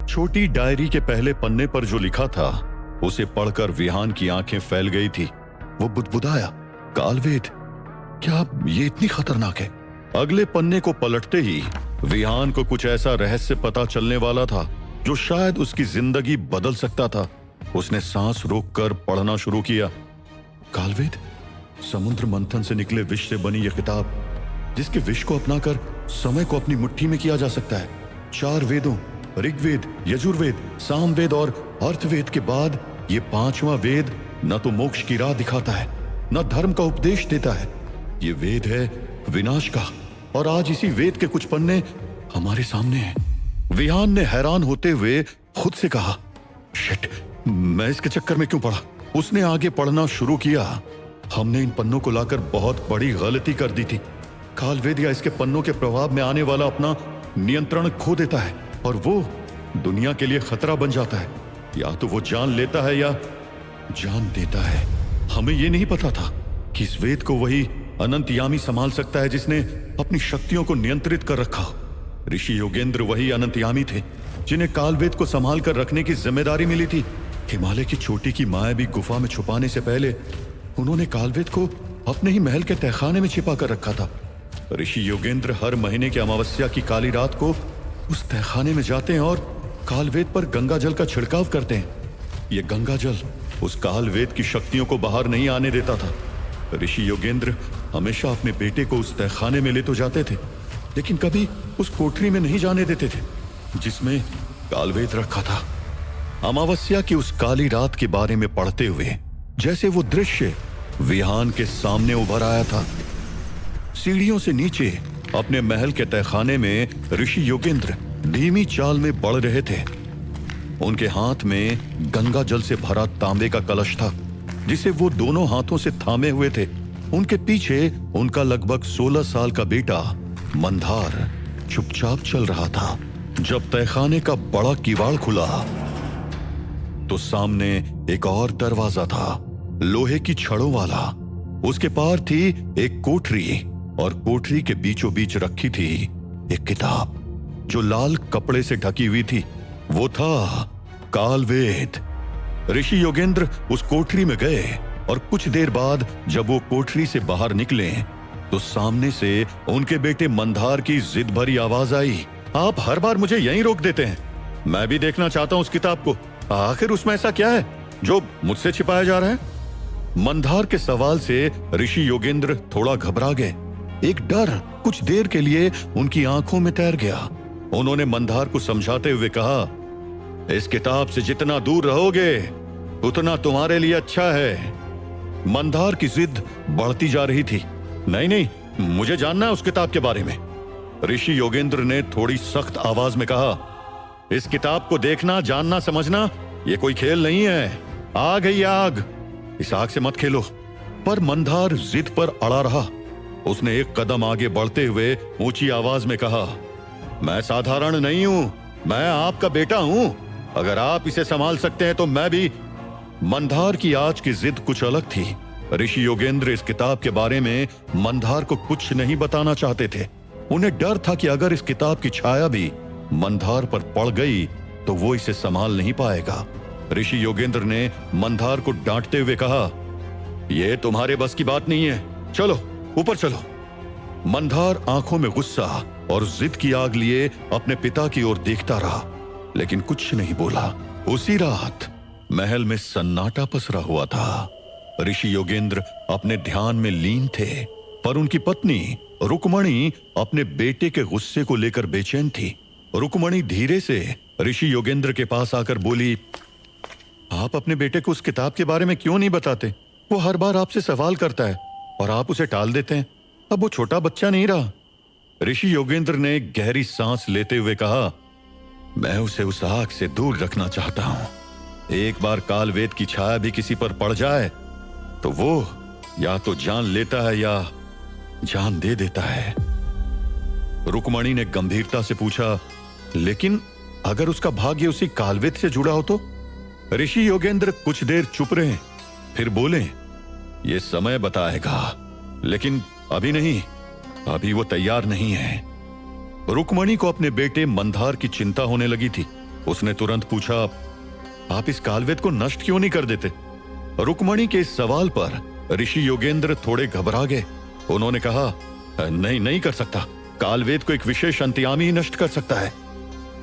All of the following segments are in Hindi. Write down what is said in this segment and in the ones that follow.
छोटी डायरी के पहले पन्ने पर जो लिखा था उसे पढ़कर विहान की आंखें फैल गई थी। वो बुदबुदाया, कालवेद, क्या ये इतनी खतरनाक है? अगले पन्ने को पलटते ही विहान को कुछ ऐसा रहस्य पता चलने वाला था जो शायद उसकी जिंदगी बदल सकता था। उसने सांस रोककर पढ़ना शुरू किया। कालवेद, समुद्र मंथन से निकले विष से बनी यह किताब, जिसके विष को अपनाकर समय को अपनी मुट्ठी में किया जा सकता है। 4 वेदों, ऋग्वेद, यजुर्वेद, सामवेद और अर्थवेद के बाद ये 5वां वेद न तो मोक्ष की राह दिखाता है, न धर्म का उपदेश देता है। ये वेद है विनाश का, और आज इसी वेद के कुछ पन्ने हमारे सामने हैं। विहान ने हैरान होते हुए खुद से कहा, शिट, मैं इसके चक्कर में क्यों पड़ा? उसने आगे पढ़ना शुरू किया। हमने इन पन्नों को लाकर बहुत बड़ी गलती कर दी थी। कालवेद या इसके पन्नों के प्रभाव में आने वाला अपना नियंत्रण खो देता है और वो दुनिया के लिए खतरा बन जाता है। या तो वो जान लेता है या जान देता है। हमें ये नहीं पता था कि इस वेद को वही अनंतयामी संभाल सकता है जिसने अपनी शक्तियों को नियंत्रित कर रखा। ऋषि योगेंद्र वही अनंतयामी थे जिन्हें कालवेद को संभाल कर रखने की जिम्मेदारी मिली थी। हिमालय की चोटी की मायावी गुफा में छुपाने से पहले उन्होंने कालवेद को अपने ही महल के तहखाने में छिपा कर रखा था। ऋषि योगेंद्र हर महीने की अमावस्या की काली रात को उस तहखाने में जाते हैं और कालवेद पर गंगा जल का छिड़काव करते हैं। यह गंगा जल उस कालवेद की शक्तियों को बाहर नहीं आने देता था। ऋषि योगेंद्र हमेशा अपने बेटे को उस तहखाने में ले तो जाते थे, लेकिन कभी उस कोठरी में नहीं जाने देते थे जिसमें कालवेद रखा था। अमावस्या की उस काली रात के बारे में पढ़ते हुए जैसे वो दृश्य विहान के सामने उभर आया था। सीढ़ियों से नीचे अपने महल के तहखाने में ऋषि योगेंद्र धीमी चाल में बढ़ रहे थे। उनके हाथ में गंगा जल से भरा तांबे का कलश था जिसे वो दोनों हाथों से थामे हुए थे। उनके पीछे उनका लगभग 16 साल का बेटा मंदार चुपचाप चल रहा था। जब तहखाने का बड़ा किवाड़ खुला तो सामने एक और दरवाजा था, लोहे की छड़ों वाला। उसके पार थी एक कोठरी और कोठरी के बीचों बीच रखी थी एक किताब जो लाल कपड़े से ढकी हुई थी। वो था कालवेद। ऋषि योगेंद्र उस कोठरी में गए और कुछ देर बाद जब वो कोठरी से बाहर निकले तो सामने से उनके बेटे मंदार की जिद भरी आवाज आई, आप हर बार मुझे यहीं रोक देते हैं। मैं भी देखना चाहता हूं उस किताब को। आखिर उसमें ऐसा क्या है जो मुझसे छिपाया जा रहा है? मंदार के सवाल से ऋषि योगेंद्र थोड़ा घबरा गए। एक डर कुछ देर के लिए उनकी आंखों में तैर गया। उन्होंने मंदार को समझाते हुए कहा, इस किताब से जितना दूर रहोगे उतना तुम्हारे लिए अच्छा है। मंदार की जिद बढ़ती जा रही थी। नहीं नहीं, मुझे जानना है उस किताब के बारे में। ऋषि योगेंद्र ने थोड़ी सख्त आवाज में कहा, इस किताब को देखना, जानना, समझना ये कोई खेल नहीं है। आग है ये आग, इस आग से मत खेलो। पर मंदार जिद पर अड़ा रहा। उसने एक कदम आगे बढ़ते हुए ऊंची आवाज में कहा, मैं साधारण नहीं हूं, मैं आपका बेटा हूं। अगर आप इसे संभाल सकते हैं तो मैं भी। मंदार की आज की जिद कुछ अलग थी। ऋषि योगेंद्र इस किताब के बारे में मंदार को कुछ नहीं बताना चाहते थे। उन्हें डर था कि अगर इस किताब की छाया भी मंदार पर पड़ गई तो वो इसे संभाल नहीं पाएगा। ऋषि योगेंद्र ने मंदार को डांटते हुए कहा, यह तुम्हारे बस की बात नहीं है, चलो ऊपर चलो। मंदार आंखों में गुस्सा और जिद की आग लिए अपने पिता की ओर देखता रहा, लेकिन कुछ नहीं बोला। उसी रात महल में सन्नाटा पसरा हुआ था। ऋषि योगेंद्र अपने ध्यान में लीन थे, पर उनकी पत्नी रुक्मणी अपने बेटे के गुस्से को लेकर बेचैन थी। रुक्मणी धीरे से ऋषि योगेंद्र के पास आकर बोली, आप अपने बेटे को उस किताब के बारे में क्यों नहीं बताते? वो हर बार आपसे सवाल करता है और आप उसे टाल देते हैं। अब वो छोटा बच्चा नहीं रहा। ऋषि योगेंद्र ने गहरी सांस लेते हुए कहा, मैं उसे उस आग से दूर रखना चाहता हूं। एक बार कालवेद की छाया भी किसी पर पड़ जाए तो वो या तो जान लेता है या जान दे देता है। रुक्मणी ने गंभीरता से पूछा, लेकिन अगर उसका भाग्य उसी कालवेद से जुड़ा हो तो? ऋषि योगेंद्र कुछ देर चुप रहे, फिर बोले, ये समय बताएगा, लेकिन अभी नहीं, अभी वो तैयार नहीं है। रुक्मणी को अपने बेटे मंदार की चिंता होने लगी थी। उसने तुरंत पूछा, आप इस कालवेद को नष्ट क्यों नहीं कर देते? रुक्मणी के इस सवाल पर ऋषि योगेंद्र थोड़े घबरा गए। उन्होंने कहा, नहीं नहीं कर सकता, कालवेद को एक विशेष अंतर्यामी ही नष्ट कर सकता है।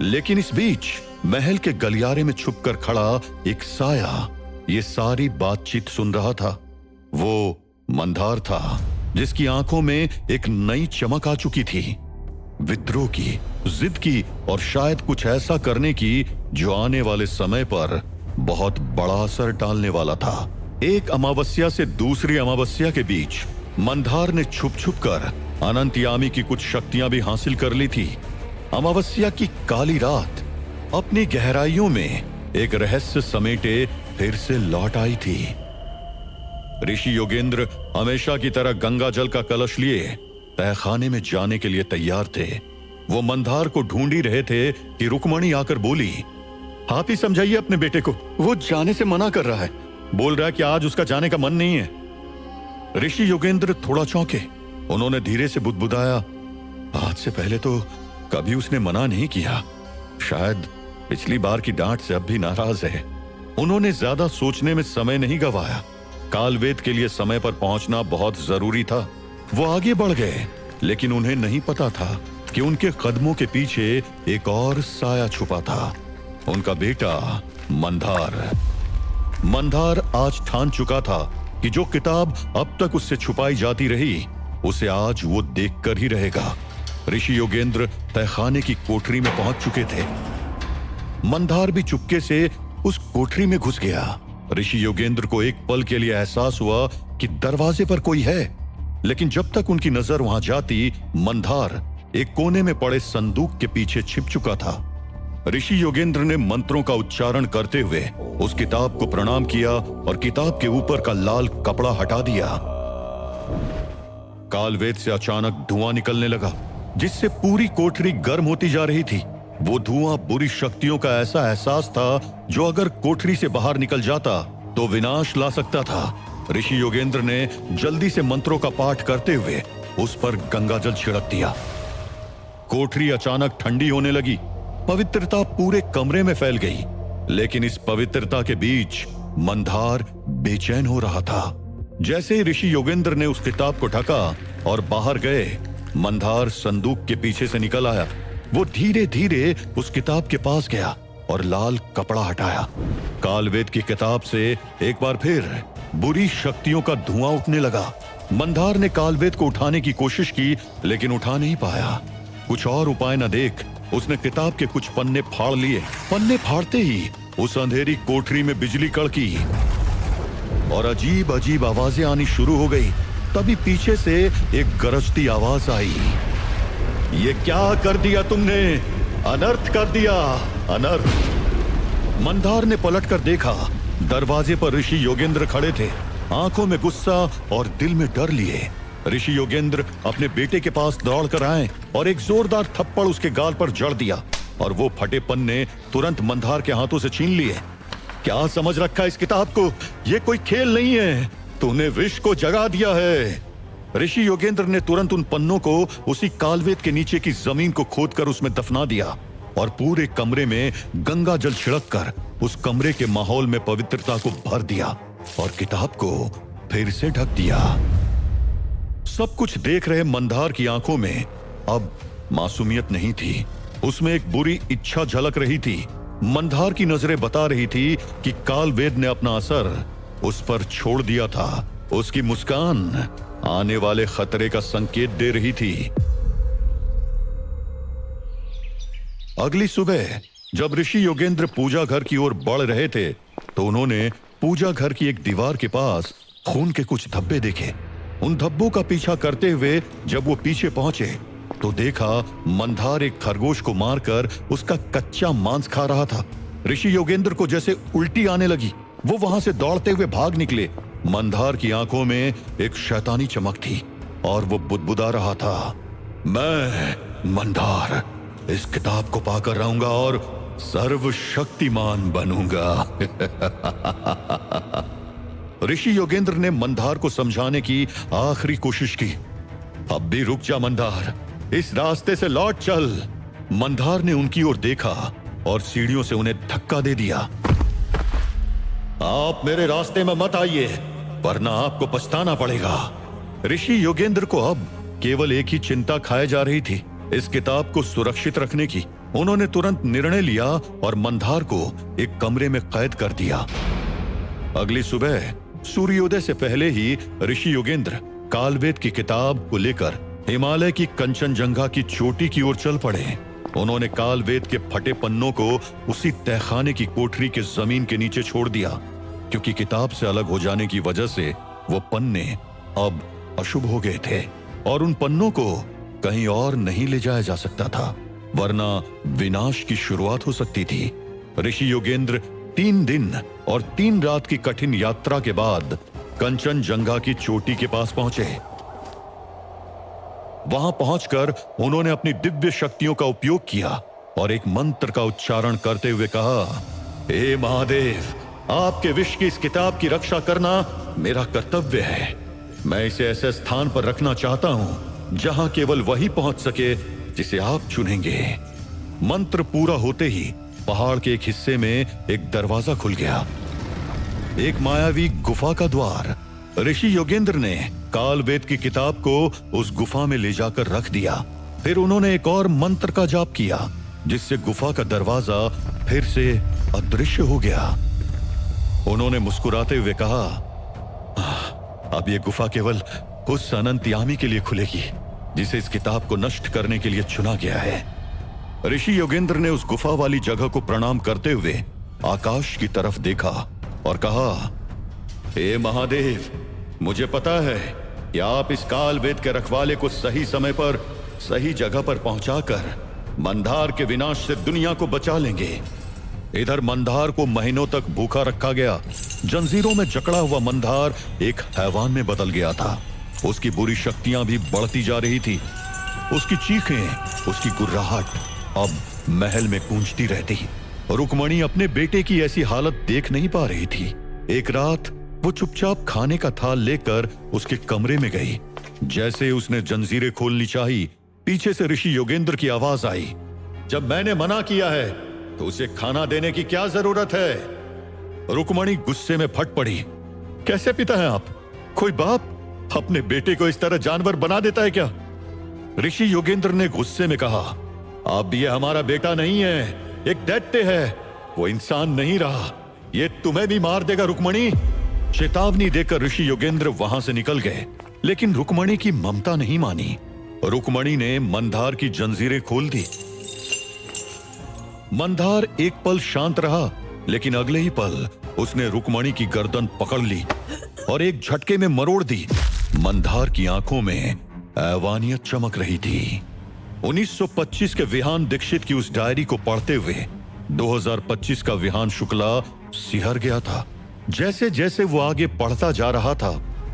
लेकिन इस बीच महल के गलियारे में छुपकर खड़ा एक साया ये सारी बातचीत सुन रहा था। वो मंदार था, जिसकी आंखों में एक नई चमक आ चुकी थी, विद्रोह की, जिद की और शायद कुछ ऐसा करने की जो आने वाले समय पर बहुत बड़ा असर डालने वाला था। एक अमावस्या से दूसरी अमावस्या के बीच मंदार ने छुप छुप कर अनंतयामी की कुछ शक्तियां भी हासिल कर ली थी। अमावस्या की काली रात अपनी गहराइयों में एक रहस्य समेटे फिर से लौट आई थी। ऋषि योगेंद्र हमेशा की तरह गंगा जल का कलश लिए तहखाने में जाने के लिए तैयार थे। वो मंदार को ढूंढ ही रहे थे कि रुक्मणी आकर बोली, आप ही समझाइए अपने बेटे को, वो जाने से मना कर रहा है, बोल रहा है कि आज उसका जाने का मन नहीं है। ऋषि योगेंद्र थोड़ा चौंके। उन्होंने धीरे से बुदबुदाया, आज से पहले तो कभी उसने मना नहीं किया, शायद पिछली बार की डांट से अब भी नाराज है। उन्होंने ज्यादा सोचने में समय नहीं गवाया। कालवेद के लिए समय पर पहुंचना बहुत जरूरी था। वो आगे बढ़ गए, लेकिन उन्हें नहीं पता था कि उनके कदमों के पीछे एक और साया छुपा था, उनका बेटा मंदार। मंदार आज ठान चुका था कि जो किताब अब तक उससे छुपाई जाती रही, उसे आज वो देखकर ही रहेगा। ऋषि योगेंद्र तहखाने की कोठरी में पहुंच चुके थे। मंदार भी चुपके से उस कोठरी में घुस गया। ऋषि योगेंद्र को एक पल के लिए एहसास हुआ कि दरवाजे पर कोई है, लेकिन जब तक उनकी नजर वहां जाती, मंदार एक कोने में पड़े संदूक के पीछे छिप चुका था। ऋषि योगेंद्र ने मंत्रों का उच्चारण करते हुए उस किताब को प्रणाम किया और किताब के ऊपर का लाल कपड़ा हटा दिया। कालवेद से अचानक धुआं निकलने लगा, जिससे पूरी कोठरी गर्म होती जा रही थी। वो धुआं बुरी शक्तियों का ऐसा एहसास था जो अगर कोठरी से बाहर निकल जाता तो विनाश ला सकता था। ऋषि योगेंद्र ने जल्दी से मंत्रों का पाठ करते हुए उस पर गंगाजल छिड़क दिया। कोठरी अचानक ठंडी होने लगी। पवित्रता पूरे कमरे में फैल गई, लेकिन इस पवित्रता के बीच मंदार बेचैन हो रहा था। जैसे ही ऋषि योगेंद्र ने उस किताब को ढका और बाहर गए, मंदार संदूक के पीछे से निकल आया। वो धीरे धीरे उस किताब के पास गया और लाल कपड़ा हटाया। कालवेद की किताब से एक बार फिर बुरी शक्तियों का धुआं उठने लगा। मंदार ने कालवेद को उठाने की कोशिश की, लेकिन उठा नहीं पाया। कुछ और उपाय न देख उसने किताब के कुछ पन्ने फाड़ लिए। पन्ने फाड़ते ही उस अंधेरी कोठरी में बिजली कड़की और अजीब अजीब आवाजें आनी शुरू हो गई। तभी पीछे से एक गरजती आवाज आई, ये क्या कर दिया तुमने? अनर्थ कर दिया, अनर्थ। मंदार ने पलटकर देखा, दरवाजे पर ऋषि योगेंद्र खड़े थे, आंखों में गुस्सा और दिल में डर लिए। ऋषि योगेंद्र अपने बेटे के पास दौड़कर आए और एक जोरदार थप्पड़ उसके गाल पर जड़ दिया और वो फटे पन्ने तुरंत मंदार के हाथों से छीन लिए। क्या समझ रखा इस किताब को? ये कोई खेल नहीं है, तूने विष को जगा दिया है। ऋषि योगेंद्र ने तुरंत उन पन्नों को उसी कालवेद के नीचे की जमीन को खोदकर उसमें दफना दिया और पूरे कमरे में गंगा जल छिड़ककर उस कमरे के माहौल में पवित्रता को भर दिया और किताब को फिर से ढक दिया। सब कुछ देख रहे मंदार की आंखों में अब मासूमियत नहीं थी, उसमें एक बुरी इच्छा झलक रही थी। मंदार की नजरें बता रही थी कि कालवेद ने अपना असर उस पर छोड़ दिया था। उसकी मुस्कान आने वाले खतरे का संकेत दे रही थी। अगली सुबह जब ऋषि योगेंद्र पूजा घर की ओर बढ़ रहे थे, तो उन्होंने पूजा घर की एक दीवार के पास खून के कुछ धब्बे देखे। उन धब्बों का पीछा करते हुए जब वो पीछे पहुंचे, तो देखा मंदार एक खरगोश को मारकर उसका कच्चा मांस खा रहा था। ऋषि योगेंद्र को जैसे उल्टी आने लगी, वो वहां से दौड़ते हुए भाग निकले। मंदार की आंखों में एक शैतानी चमक थी और वो बुदबुदा रहा था, मैं मंदार इस किताब को पाकर रहूंगा और सर्वशक्तिमान बनूंगा। ऋषि योगेंद्र ने मंदार को समझाने की आखिरी कोशिश की। अब भी रुक जा मंदार, इस रास्ते से लौट चल। मंदार ने उनकी ओर देखा और सीढ़ियों से उन्हें धक्का दे दिया। आप मेरे रास्ते में मत आइए, वरना आपको पछताना पड़ेगा। ऋषि योगेंद्र को अब केवल एक ही चिंता खाए जा रही थी, इस किताब को सुरक्षित रखने की। उन्होंने तुरंत निर्णय लिया और मंदार को एक कमरे में कैद कर दिया। अगली सुबह सूर्योदय से पहले ही ऋषि योगेंद्र कालवेद की किताब को लेकर हिमालय की कंचनजंगा की चोटी की ओर चल पड़े। उन्होंने कालवेद के फटे पन्नों को उसी तहखाने की कोठरी के जमीन के नीचे छोड़ दिया, क्योंकि किताब से अलग हो जाने की वजह से वो पन्ने अब अशुभ हो गए थे और उन पन्नों को कहीं और नहीं ले जाया जा सकता था, वरना विनाश की शुरुआत हो सकती थी। ऋषि योगेंद्र 3 दिन और 3 रात की कठिन यात्रा के बाद कंचनजंगा की चोटी के पास पहुंचे। वहां पहुंचकर उन्होंने अपनी दिव्य शक्तियों का उपयोग किया और एक मंत्र का उच्चारण करते हुए कहा, हे महादेव, आपके विश्व की इस किताब की रक्षा करना मेरा कर्तव्य है। मैं इसे ऐसे स्थान पर रखना चाहता हूं जहां केवल वही पहुंच सके जिसे आप चुनेंगे। मंत्र पूरा होते ही पहाड़ के एक हिस्से में एक दरवाजा खुल गया, एक मायावी गुफा का द्वार। ऋषि योगेंद्र ने कालवेद की किताब को उस गुफा में ले जाकर रख दिया। फिर उन्होंने एक और मंत्र का जाप किया, जिससे गुफा का दरवाजा फिर से अदृश्य हो गया। उन्होंने मुस्कुराते हुए कहा, अब ये गुफा केवल उस अनंत यामी के लिए खुलेगी जिसे इस किताब को नष्ट करने के लिए चुना गया है। ऋषि योगेंद्र ने उस गुफा वाली जगह को प्रणाम करते हुए आकाश की तरफ देखा और कहा, हे महादेव, मुझे पता है कि आप इस कालवेद के रखवाले को सही समय पर सही जगह पर पहुंचाकर मंदार के विनाश से दुनिया को बचा लेंगे। इधर मंदार को महीनों तक भूखा रखा गया। जंजीरों में जकड़ा हुआ मंदार एक हैवान में बदल गया था। उसकी बुरी शक्तियां भी बढ़ती जा रही थी। उसकी चीखें, उसकी गुर्राहट अब महल में गूंजती रहती। रुक्मणी अपने बेटे की ऐसी हालत देख नहीं पा रही थी। एक रात वो चुपचाप खाने का थाल लेकर उसके कमरे में गई। जैसे उसने जंजीरें खोलनी चाही, पीछे से ऋषि योगेंद्र की आवाज आई, जब मैंने मना किया है तो उसे खाना देने की क्या जरूरत है? रुक्मणी गुस्से में फट पड़ी। कैसे पिता हैं आप? कोई बाप अपने बेटे को इस तरह जानवर बना देता है क्या? ऋषि योगेंद्र ने गुस्से में कहा, अब ये हमारा बेटा नहीं है, एक दैत्य है। वो इंसान नहीं रहा, ये तुम्हें भी मार देगा रुक्मणी। चेतावनी देकर ऋषि योगेंद्र वहां से निकल गए, लेकिन रुक्मणी की ममता नहीं मानी। रुक्मणी ने मंदार की जंजीरें खोल दी। मंदार एक पल शांत रहा, लेकिन अगले ही पल उसने रुक्मणी की गर्दन पकड़ ली और एक झटके में मरोड़ दी। मंदार की आंखों में हैवानियत चमक रही थी। 1925 के विहान दीक्षित की उस डायरी को पढ़ते हुए 2025 का विहान शुक्ला सिहर गया था। जैसे जैसे वो आगे पढ़ता जा रहा था,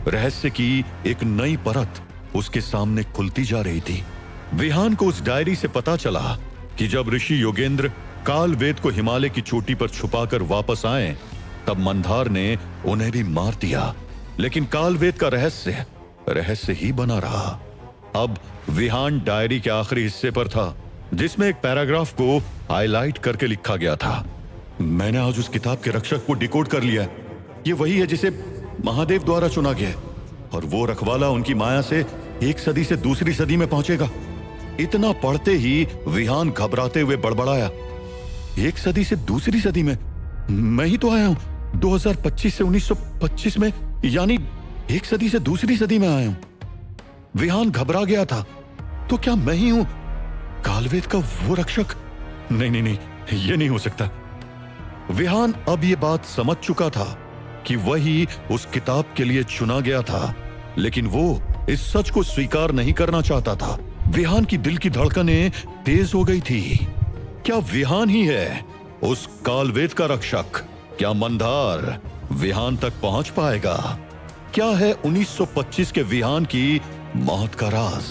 रहस्य की एक नई परत उसके सामने खुलती जा रही थी। विहान को उस डायरी से पता चला कि जब ऋषि योगेंद्र कालवेद को हिमालय की चोटी पर छुपाकर वापस आए, तब मंदार ने उन्हें भी मार दिया। लेकिन कालवेद का रहस्य ही बना रहा। अब विहान डायरी के आखिरी हिस्से पर था, जिसमें एक पैराग्राफ को हाईलाइट करके लिखा गया था, मैंने आज उस किताब के रक्षक को डिकोड कर लिया। ये वही है जिसे महादेव द्वारा चुना गया, और वो रखवाला उनकी माया से एक सदी से दूसरी सदी में पहुंचेगा। इतना पढ़ते ही विहान घबराते हुए बड़बड़ाया, एक सदी से दूसरी सदी में? मैं ही तो आया हूं 2025 से 1925 में, यानी एक सदी से दूसरी सदी में आया हूं। विहान घबरा गया था। तो क्या मैं ही हूं कालवेद का वो रक्षक? नहीं, ये नहीं हो सकता। विहान अब ये बात समझ चुका था कि वही उस किताब के लिए चुना गया था, लेकिन वो इस सच को स्वीकार नहीं करना चाहता था। विहान की दिल की धड़कनें तेज हो गई थी। क्या विहान ही है उस कालवेद का रक्षक? क्या मंदार विहान तक पहुंच पाएगा? क्या है 1925 के विहान की मौत का राज?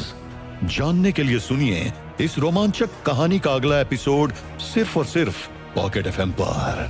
जानने के लिए सुनिए इस रोमांचक कहानी का अगला एपिसोड सिर्फ और सिर्फ पॉकेट एफएम पर।